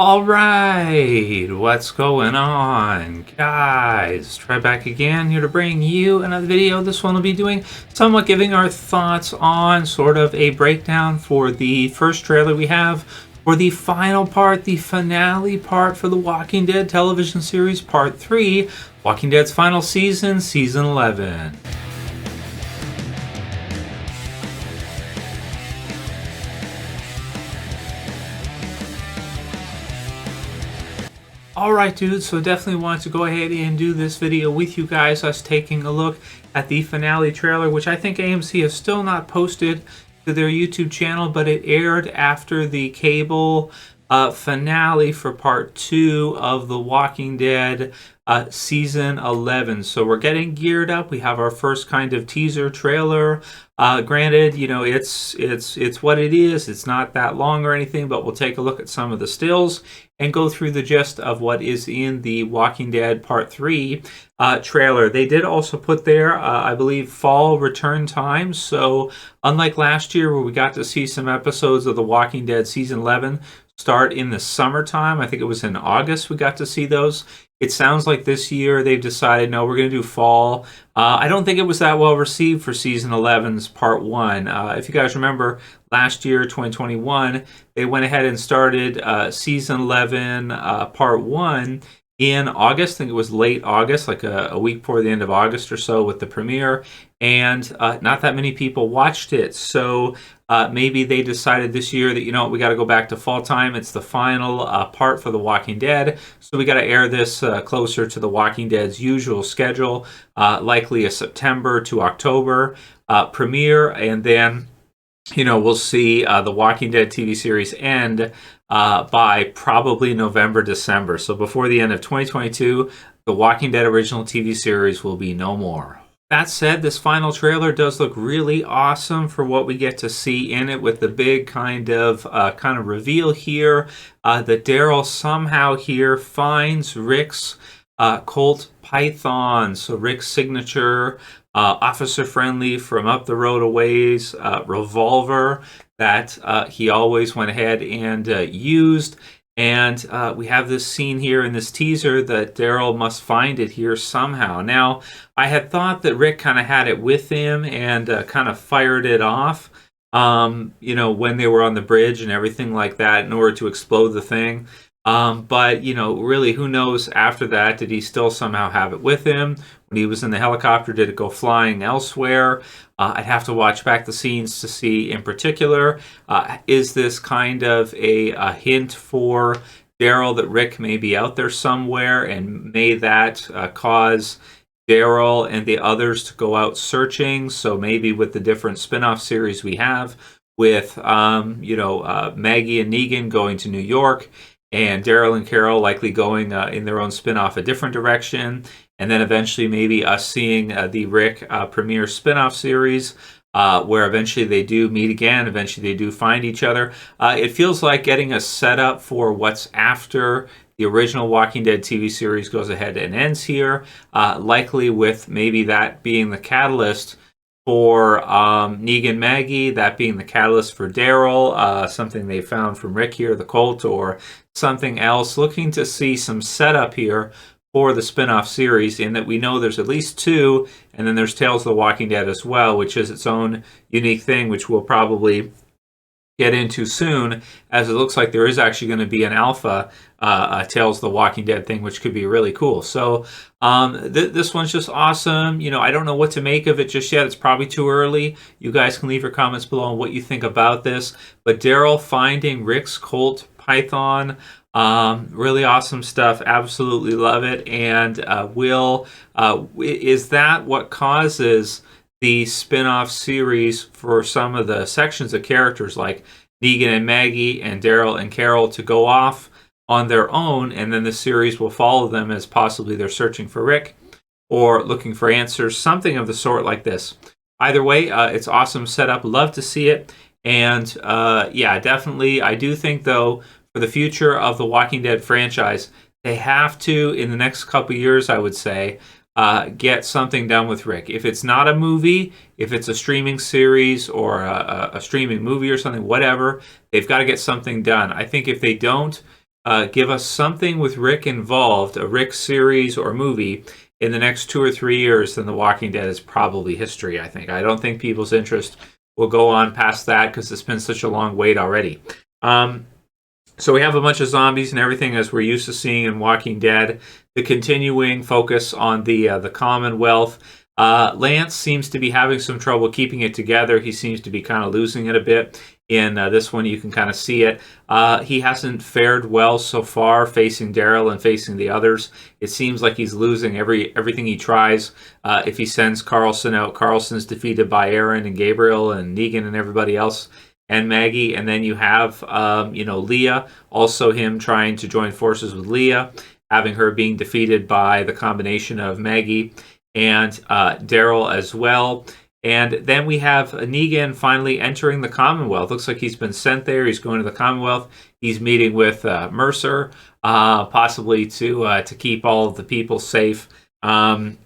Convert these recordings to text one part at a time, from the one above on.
All right, what's going on, guys? Try back again here to bring you another video. This one will be doing somewhat giving our thoughts on sort of a breakdown for the first trailer we have for the final part, the finale part for the Walking Dead television series, Part 3, Walking Dead's final season, Season 11. Alright dudes, so definitely want to go ahead and do this video with you guys, us taking a look at the finale trailer, which I think AMC has still not posted to their YouTube channel, but it aired after the cable finale for part 2 of The Walking Dead season 11. So we're getting geared up. We have our first kind of teaser trailer. Granted, you know, it's what it is. It's not that long or anything, but we'll take a look at some of the stills and go through the gist of what is in the Walking Dead Part 3 trailer. They did also put there, I believe, fall return time. So unlike last year where we got to see some episodes of The Walking Dead Season 11 start in the summertime, I think it was in August we got to see those. It sounds like this year they've decided, no, we're going to do fall. I don't think it was that well received for Season 11's Part 1. If you guys remember, last year, 2021, they went ahead and started Season 11 Part 1 in August. I think it was late August, like a week before the end of August or so with the premiere. And not that many people watched it. So maybe they decided this year that, you know, we got to go back to fall time. It's the final part for The Walking Dead. So we got to air this closer to The Walking Dead's usual schedule, likely a September to October premiere. And then, you know, we'll see The Walking Dead TV series end by probably November, December. So before the end of 2022, The Walking Dead original TV series will be no more. That said, this final trailer does look really awesome for what we get to see in it, with the big kind of reveal here that Daryl somehow here finds Rick's Colt Python. So Rick's signature officer friendly from up the road a ways revolver that he always went ahead and used. And we have this scene here in this teaser that Daryl must find it here somehow. Now, I had thought that Rick kind of had it with him and kind of fired it off, you know, when they were on the bridge and everything like that in order to explode the thing. But, you know, really, who knows after that? Did he still somehow have it with him? When he was in the helicopter, did it go flying elsewhere? I'd have to watch back the scenes to see in particular. Is this kind of a hint for Daryl that Rick may be out there somewhere, and may that cause Daryl and the others to go out searching? So maybe with the different spin-off series we have with, you know, Maggie and Negan going to New York, and Daryl and Carol likely going in their own spin-off a different direction. And then eventually maybe us seeing the Rick premiere spin-off series where eventually they do meet again. Eventually they do find each other. It feels like getting a setup for what's after the original Walking Dead TV series goes ahead and ends here. Likely with maybe that being the catalyst for Negan Maggie, that being the catalyst for Daryl, something they found from Rick here, the Colt, or something else. Looking to see some setup here for the spin-off series, in that we know there's at least 2, and then there's Tales of the Walking Dead as well, which is its own unique thing, which we'll probably get into soon, as it looks like there is actually going to be an alpha Tales of the Walking Dead thing, which could be really cool. So this one's just awesome. You know, I don't know what to make of it just yet. It's probably too early. You guys can leave your comments below on what you think about this. But Daryl finding Rick's Colt Python, really awesome stuff. Absolutely love it. And is that what causes the spin-off series for some of the sections of characters like Negan and Maggie and Daryl and Carol to go off on their own, and then the series will follow them as possibly they're searching for Rick or looking for answers, something of the sort like this. Either way, it's awesome setup. Love to see it. And yeah, definitely. I do think, though, for the future of the Walking Dead franchise, they have to, in the next couple years, I would say, get something done with Rick. If it's not a movie, if it's a streaming series or a streaming movie or something, whatever, they've got to get something done. I think if they don't, give us something with Rick involved, a Rick series or movie, in the next 2 or 3 years, then The Walking Dead is probably history, I think. I don't think people's interest will go on past that because it's been such a long wait already. So we have a bunch of zombies and everything as we're used to seeing in Walking Dead. The continuing focus on the Commonwealth. Lance seems to be having some trouble keeping it together. He seems to be kind of losing it a bit. In this one, you can kind of see it. He hasn't fared well so far facing Daryl and facing the others. It seems like he's losing everything he tries. If he sends Carlson out, Carlson's defeated by Aaron and Gabriel and Negan and everybody else and Maggie. And then you have, Leah, also him trying to join forces with Leah, having her being defeated by the combination of Maggie and Daryl as well. And then we have Negan finally entering the Commonwealth. Looks like he's been sent there. He's going to the Commonwealth. He's meeting with Mercer, possibly to keep all of the people safe. And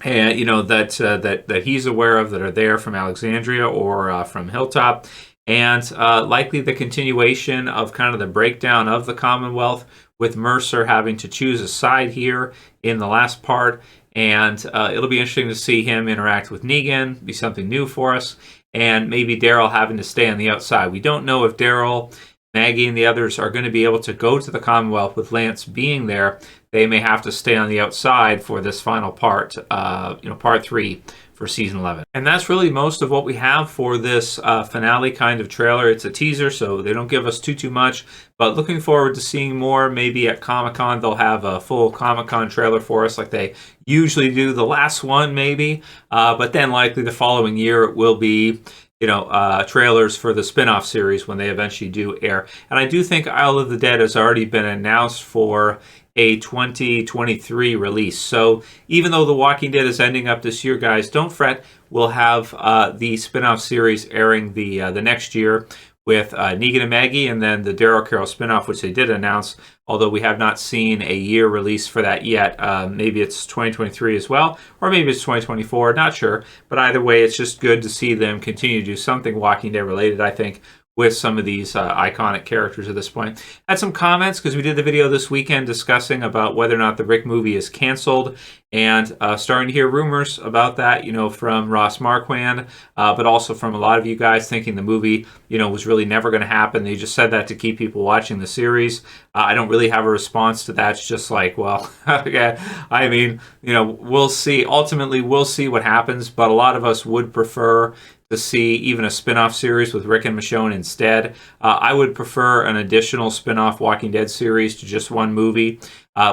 that he's aware of that are there from Alexandria or from Hilltop, and likely the continuation of kind of the breakdown of the Commonwealth, with Mercer having to choose a side here in the last part. And it'll be interesting to see him interact with Negan, be something new for us, and maybe Daryl having to stay on the outside. We don't know if Daryl, Maggie, and the others are going to be able to go to the Commonwealth with Lance being there. They may have to stay on the outside for this final part, part 3 for season 11. And that's really most of what we have for this finale kind of trailer. It's a teaser, so they don't give us too much, but looking forward to seeing more. Maybe at Comic-Con they'll have a full Comic-Con trailer for us like they usually do. The last one maybe, but then likely the following year it will be trailers for the spin-off series when they eventually do air. And I do think Isle of the Dead has already been announced for a 2023 release. So even though The Walking Dead is ending up this year, guys, don't fret. We'll have the spin-off series airing the next year with Negan and Maggie, and then the Daryl Carol spin-off, which they did announce, although we have not seen a year release for that yet. Maybe it's 2023 as well, or maybe it's 2024, not sure. But either way, it's just good to see them continue to do something Walking Dead related, I think, with some of these iconic characters at this point. Had some comments because we did the video this weekend discussing about whether or not the Rick movie is canceled, and starting to hear rumors about that, from Ross Marquand, but also from a lot of you guys thinking the movie, was really never going to happen. They just said that to keep people watching the series. I don't really have a response to that. It's just like, well, yeah, I mean, we'll see. Ultimately, we'll see what happens, but a lot of us would prefer to see even a spin-off series with Rick and Michonne instead. I would prefer an additional spin-off Walking Dead series to just one movie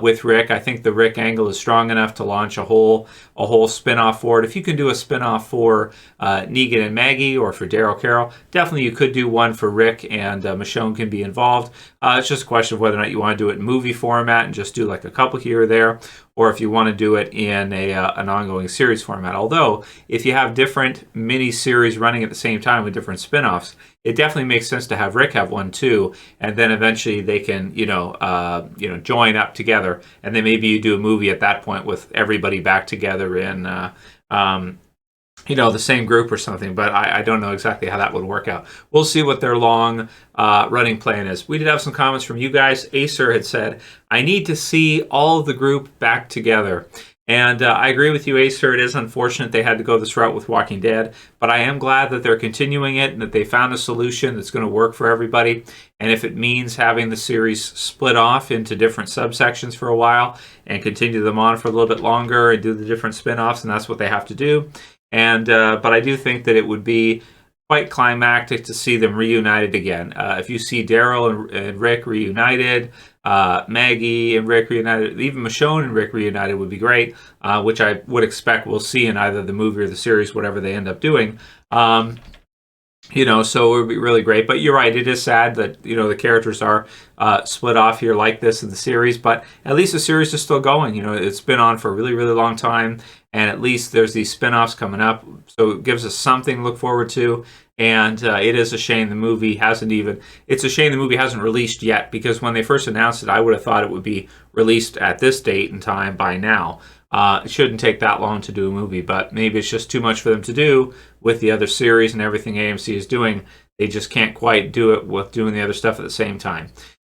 with Rick. I think the Rick angle is strong enough to launch a whole spin-off for it. If you can do a spin-off for Negan and Maggie or for Daryl Carol, definitely you could do one for Rick, and Michonne can be involved. It's just a question of whether or not you want to do it in movie format and just do like a couple here or there, or if you want to do it in an ongoing series format. Although, if you have different mini-series running at the same time with different spin-offs, it definitely makes sense to have Rick have one too, and then eventually they can, join up together, and then maybe you do a movie at that point with everybody back together in, the same group or something. But I don't know exactly how that would work out. We'll see what their long running plan is. We did have some comments from you guys. Acer had said, "I need to see all of the group back together." And I agree with you, Acer. It is unfortunate they had to go this route with Walking Dead, but I am glad that they're continuing it and that they found a solution that's going to work for everybody. And if it means having the series split off into different subsections for a while and continue them on for a little bit longer and do the different spin-offs, and that's what they have to do. And but I do think that it would be quite climactic to see them reunited again. If you see Daryl and Rick reunited, Maggie and Rick reunited, even Michonne and Rick reunited would be great, which I would expect we'll see in either the movie or the series, whatever they end up doing. So it would be really great. But you're right, it is sad that, the characters are split off here like this in the series, but at least the series is still going. It's been on for a really, really long time, and at least there's these spin-offs coming up, so it gives us something to look forward to. And it is a shame the movie hasn't released yet, because when they first announced it, I would have thought it would be released at this date and time by now. It shouldn't take that long to do a movie, but maybe it's just too much for them to do with the other series and everything AMC is doing. They just can't quite do it with doing the other stuff at the same time.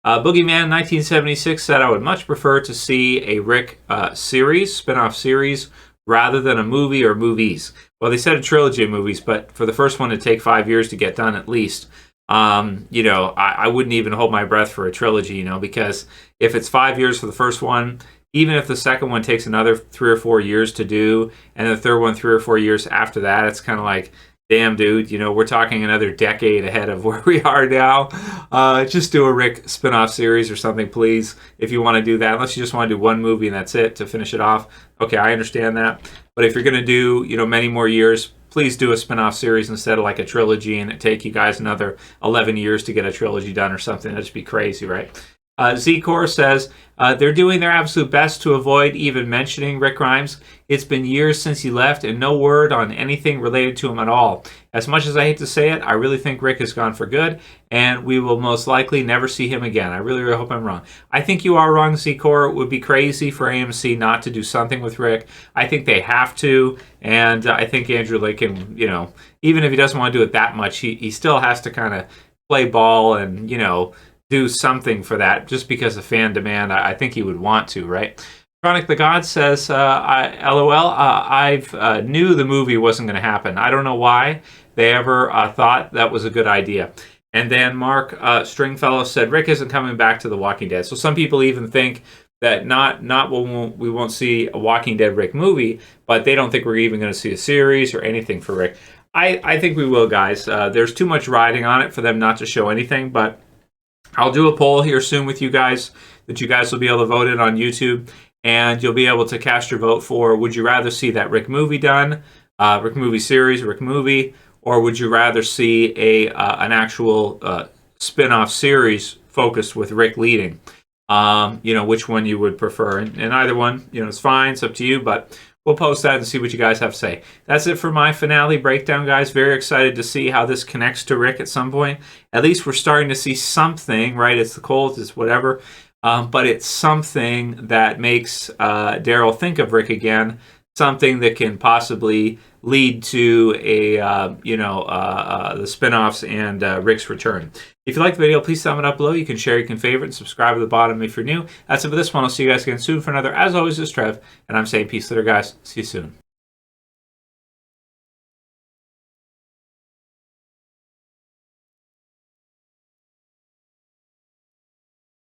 Boogeyman 1976 said, I would much prefer to see a Rick series, spin-off series, rather than a movie or movies. Well, they said a trilogy of movies, but for the first one to take 5 years to get done at least, you know, I wouldn't even hold my breath for a trilogy, you know, because if it's 5 years for the first one, even if the second one takes another 3 or 4 years to do, and the third one 3 or 4 years after that, it's kind of like, damn, dude, you know, we're talking another decade ahead of where we are now. Just do a Rick spin-off series or something, please, if you want to do that. Unless you just want to do one movie and that's it to finish it off. Okay, I understand that. But if you're going to do, you know, many more years, please do a spin-off series instead of like a trilogy and it take you guys another 11 years to get a trilogy done or something. That'd just be crazy, right? Zee-Core says, they're doing their absolute best to avoid even mentioning Rick Grimes. It's been years since he left and no word on anything related to him at all. As much as I hate to say it, I really think Rick is gone for good and we will most likely never see him again. I really, really hope I'm wrong. I think you are wrong, Zee-Core. It would be crazy for AMC not to do something with Rick. I think they have to, and I think Andrew Lincoln, you know, even if he doesn't want to do it that much, he still has to kind of play ball and, you know, do something for that just because of fan demand. I think he would want to, right? Cronic the God says, LOL, I knew the movie wasn't going to happen. I don't know why they ever thought that was a good idea. And then Mark Stringfellow said, Rick isn't coming back to The Walking Dead. So some people even think that we won't see a Walking Dead Rick movie, but they don't think we're even going to see a series or anything for Rick. I think we will, guys. There's too much riding on it for them not to show anything, but I'll do a poll here soon with you guys that you guys will be able to vote in on YouTube, and you'll be able to cast your vote for, would you rather see that Rick movie done, Rick movie series, Rick movie, or would you rather see an actual spin-off series focused with Rick leading? You know, which one you would prefer. And either one, you know, it's fine. It's up to you, but we'll post that and see what you guys have to say. That's it for my finale breakdown, guys. Very excited to see how this connects to Rick at some point. At least we're starting to see something, right? It's the Colt, it's whatever. But it's something that makes Daryl think of Rick again. Something that can possibly lead to the spin-offs and Rick's return. If you like the video, please thumb it up below. You can share, you can favorite, and subscribe at the bottom if you're new. That's it for this one. I'll see you guys again soon for another. As always, this is Trev, and I'm saying peace later, guys. See you soon.